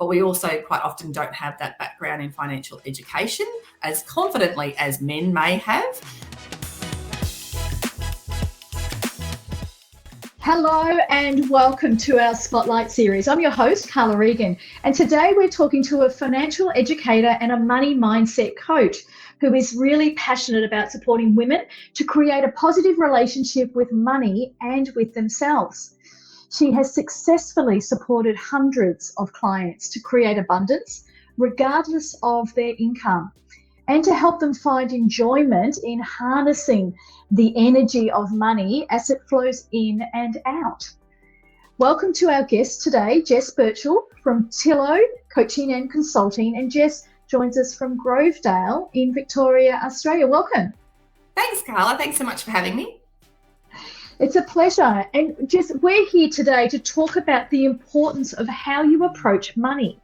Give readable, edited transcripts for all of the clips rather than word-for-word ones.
but we also quite often don't have that background in financial education as confidently as men may have. Hello and welcome to our Spotlight series. I'm your host, Carla Egan, and today we're talking to a financial educator and a money mindset coach who is really passionate about supporting women to create a positive relationship with money and with themselves. She has successfully supported hundreds of clients to create abundance, regardless of their income, and to help them find enjoyment in harnessing the energy of money as it flows in and out. Welcome to our guest today, Jess Burchell from Tillo Coaching and Consulting, and Jess joins us from Grovedale in Victoria, Australia. Welcome. Thanks, Carla. Thanks so much for having me. It's a pleasure. And Jess, we're here today to talk about the importance of how you approach money.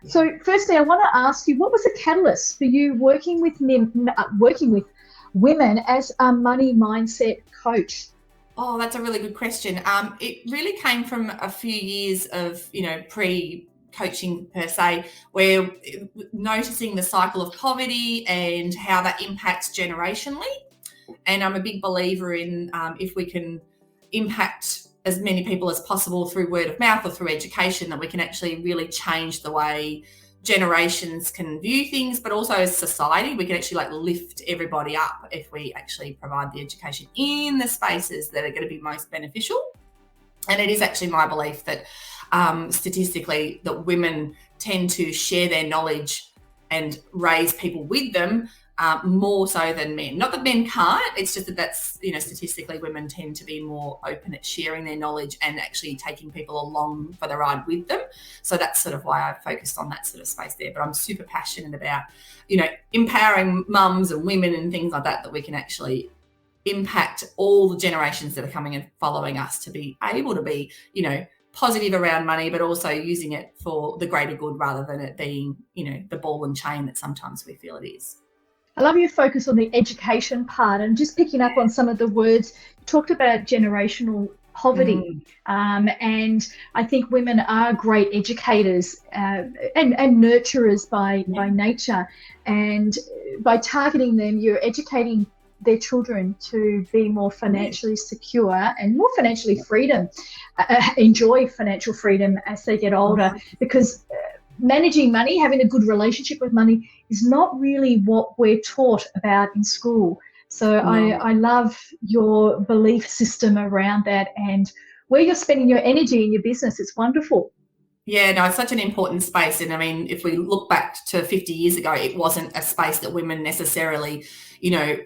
So firstly, I want to ask you, what was the catalyst for you working with women as a money mindset coach? Oh, that's a really good question. It really came from a few years of, pre-coaching per se, where noticing the cycle of poverty and how that impacts generationally. And I'm a big believer in if we can impact as many people as possible through word of mouth or through education, that we can actually really change the way generations can view things, but also as society, we can actually lift everybody up if we actually provide the education in the spaces that are going to be most beneficial. And it is actually my belief that statistically that women tend to share their knowledge and raise people with them more so than men. Not that men can't, it's just that that's, statistically women tend to be more open at sharing their knowledge and actually taking people along for the ride with them. So that's sort of why I focused on that sort of space there. But I'm super passionate about, empowering mums and women and things like that we can actually impact all the generations that are coming and following us to be able to be, positive around money, but also using it for the greater good rather than it being, the ball and chain that sometimes we feel it is. I love your focus on the education part, and just picking up on some of the words. You talked about generational poverty, and I think women are great educators and nurturers by nature, and by targeting them, you're educating their children to be more financially secure and more financially enjoy financial freedom as they get older, because managing money, having a good relationship with money is not really what we're taught about in school. So I love your belief system around that and where you're spending your energy in your business. It's wonderful. Yeah, no, it's such an important space. And I mean, if we look back to 50 years ago, it wasn't a space that women necessarily,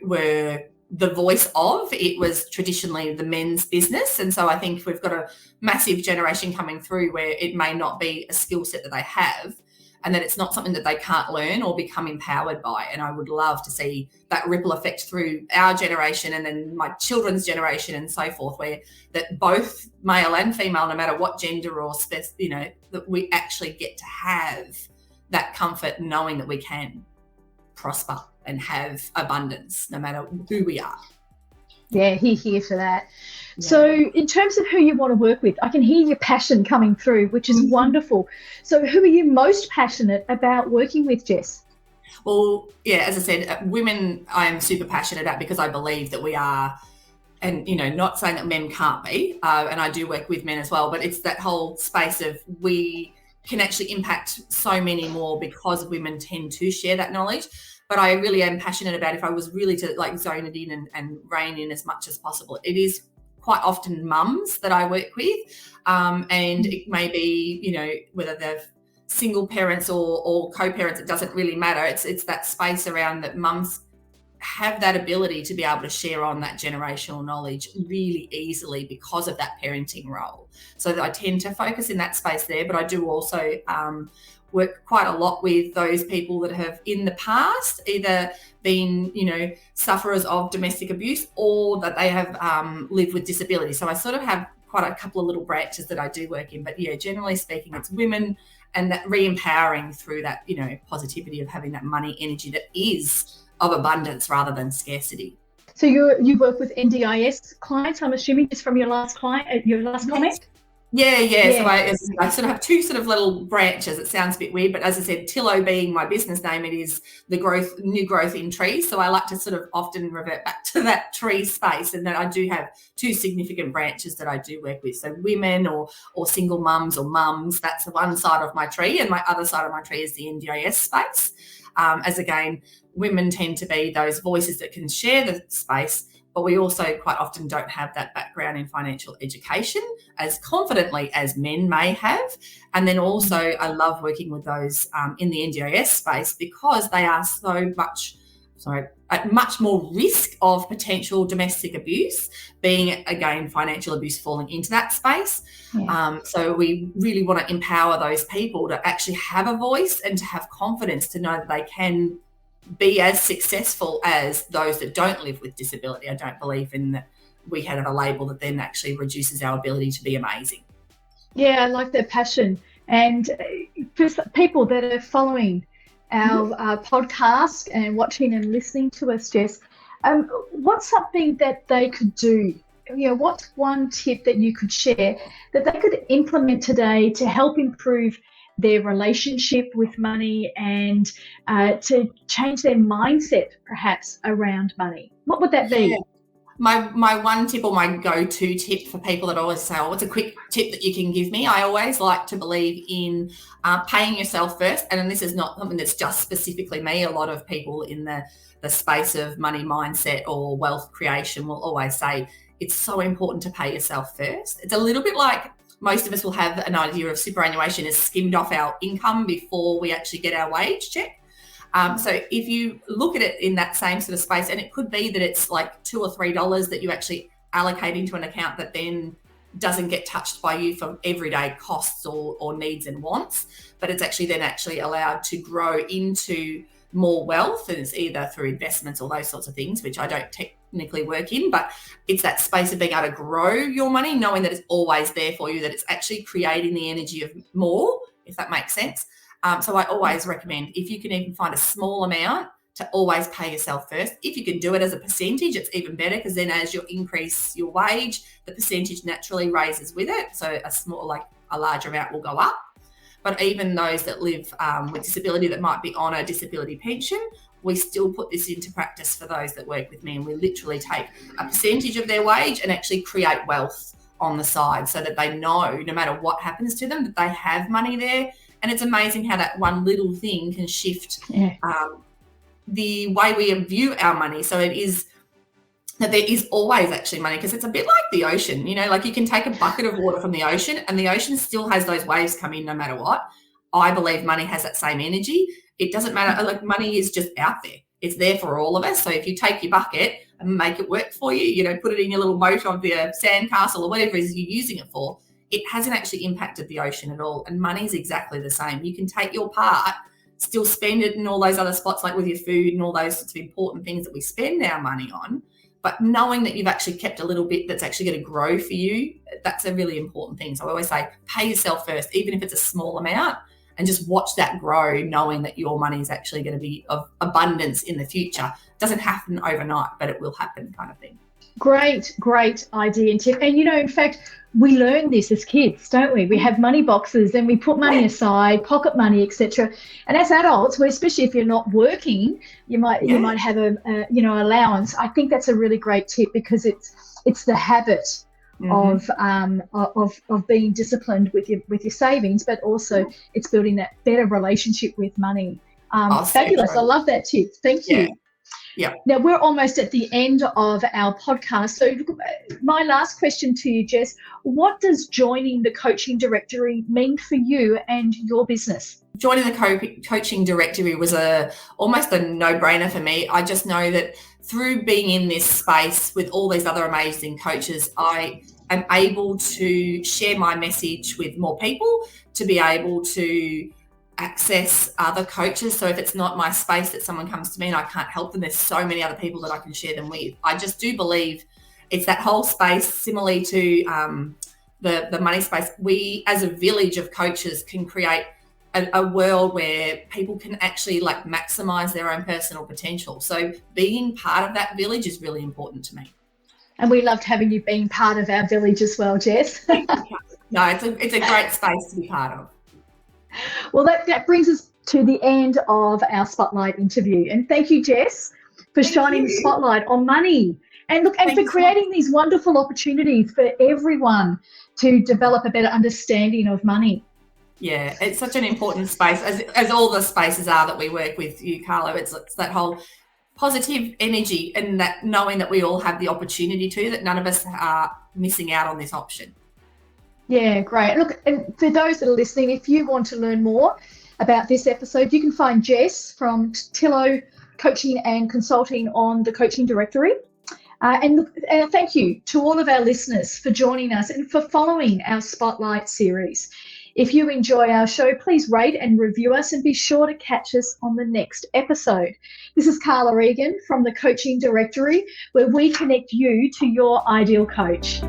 were the voice of. It was traditionally the men's business. And so I think we've got a massive generation coming through where it may not be a skill set that they have, and that it's not something that they can't learn or become empowered by. And I would love to see that ripple effect through our generation and then my children's generation and so forth, where that both male and female, no matter what gender or that we actually get to have that comfort knowing that we can prosper and have abundance no matter who we are. Yeah, here for that. Yeah. So in terms of who you want to work with, I can hear your passion coming through, which is wonderful. So who are you most passionate about working with, Jess? Well, yeah, as I said, women I am super passionate about because I believe that we are, and, not saying that men can't be, and I do work with men as well, but it's that whole space of we can actually impact so many more because women tend to share that knowledge. But I really am passionate about, if I was really to zone it in and rein in as much as possible, it is quite often mums that I work with. And it may be, whether they're single parents or co-parents, it doesn't really matter. It's that space around that mums have that ability to be able to share on that generational knowledge really easily because of that parenting role. So that I tend to focus in that space there, but I do also work quite a lot with those people that have in the past either been, sufferers of domestic abuse or that they have lived with disability. So I sort of have quite a couple of little branches that I do work in. But yeah, generally speaking, it's women and that re-empowering through that, positivity of having that money energy that is of abundance rather than scarcity. So you work with NDIS clients, I'm assuming, just from your last comment? Yeah. So Yeah. I sort of have two sort of little branches. It sounds a bit weird, but as I said, Tillo being my business name, it is the new growth in trees. So I like to sort of often revert back to that tree space, and then I do have two significant branches that I do work with. So women or single mums or mums, that's the one side of my tree, and my other side of my tree is the NDIS space. As again, women tend to be those voices that can share the space, but we also quite often don't have that background in financial education as confidently as men may have. And then also I love working with those in the NDIS space because they are at much more risk of potential domestic abuse, being again financial abuse falling into that space. Yeah. So we really want to empower those people to actually have a voice and to have confidence to know that they can be as successful as those that don't live with disability. I don't believe in that we have a label that then actually reduces our ability to be amazing. Yeah, I like that passion. And for people that are following our podcast and watching and listening to us, Jess, what's something that they could do? What's one tip that you could share that they could implement today to help improve their relationship with money and to change their mindset perhaps around money? What would that be? Yeah. My one tip or my go-to tip for people that always say, what's a quick tip that you can give me? I always like to believe in paying yourself first. And this is not something that's just specifically me. A lot of people in the space of money mindset or wealth creation will always say it's so important to pay yourself first. It's a little bit like most of us will have an idea of superannuation is skimmed off our income before we actually get our wage check. So if you look at it in that same sort of space, and it could be that it's like $2 or $3 that you actually allocate into an account that then doesn't get touched by you for everyday costs or needs and wants, but it's actually then allowed to grow into more wealth, and it's either through investments or those sorts of things, which I don't technically work in, but it's that space of being able to grow your money, knowing that it's always there for you, that it's actually creating the energy of more, if that makes sense. So I always recommend, if you can even find a small amount, to always pay yourself first. If you can do it as a percentage, it's even better, because then as you increase your wage, the percentage naturally raises with it. So a larger amount will go up. But even those that live with disability that might be on a disability pension, we still put this into practice for those that work with me, and we literally take a percentage of their wage and actually create wealth on the side so that they know no matter what happens to them that they have money there. And it's amazing how that one little thing can shift the way we view our money. So it is that there is always actually money, because it's a bit like the ocean, like you can take a bucket of water from the ocean and the ocean still has those waves come in no matter what. I believe money has that same energy. It doesn't matter. Like, money is just out there. It's there for all of us. So if you take your bucket and make it work for you, put it in your little moat of your sandcastle or whatever it is you're using it for, it hasn't actually impacted the ocean at all. And money is exactly the same. You can take your part, still spend it in all those other spots, like with your food and all those sorts of important things that we spend our money on. But knowing that you've actually kept a little bit that's actually going to grow for you, that's a really important thing. So I always say, pay yourself first, even if it's a small amount, and just watch that grow, knowing that your money is actually going to be of abundance in the future. It doesn't happen overnight, but it will happen, kind of thing. Great idea and tip. And, in fact, we learn this as kids, don't we? We have money boxes and we put money aside, pocket money, etc. And as adults, especially if you're not working, you might have a allowance. I think that's a really great tip, because it's the habit of being disciplined with your savings, but also it's building that better relationship with money. Fabulous. I love that tip. Thank you. Yeah. Now, we're almost at the end of our podcast. So my last question to you, Jess, what does joining the coaching directory mean for you and your business? Joining the coaching directory was almost a no-brainer for me. I just know that through being in this space with all these other amazing coaches, I am able to share my message with more people, to be able to access other coaches. So if it's not my space that someone comes to me and I can't help them, there's so many other people that I can share them with. I just do believe it's that whole space, similarly to the money space. We, as a village of coaches, can create a world where people can actually maximize their own personal potential. So being part of that village is really important to me. And we loved having you being part of our village as well, Jess. No, it's a great space to be part of. Well, that brings us to the end of our Spotlight interview. And thank you, Jess, for shining the spotlight on money. And look, and for creating these wonderful opportunities for everyone to develop a better understanding of money. Yeah, it's such an important space, as all the spaces are that we work with you, Carla. It's that whole positive energy and that knowing that we all have the opportunity to, that none of us are missing out on this option. Yeah, great. Look, and for those that are listening, if you want to learn more about this episode, you can find Jess from Tillo Coaching and Consulting on the Coaching Directory. And thank you to all of our listeners for joining us and for following our Spotlight series. If you enjoy our show, please rate and review us and be sure to catch us on the next episode. This is Carla Egan from the Coaching Directory, where we connect you to your ideal coach.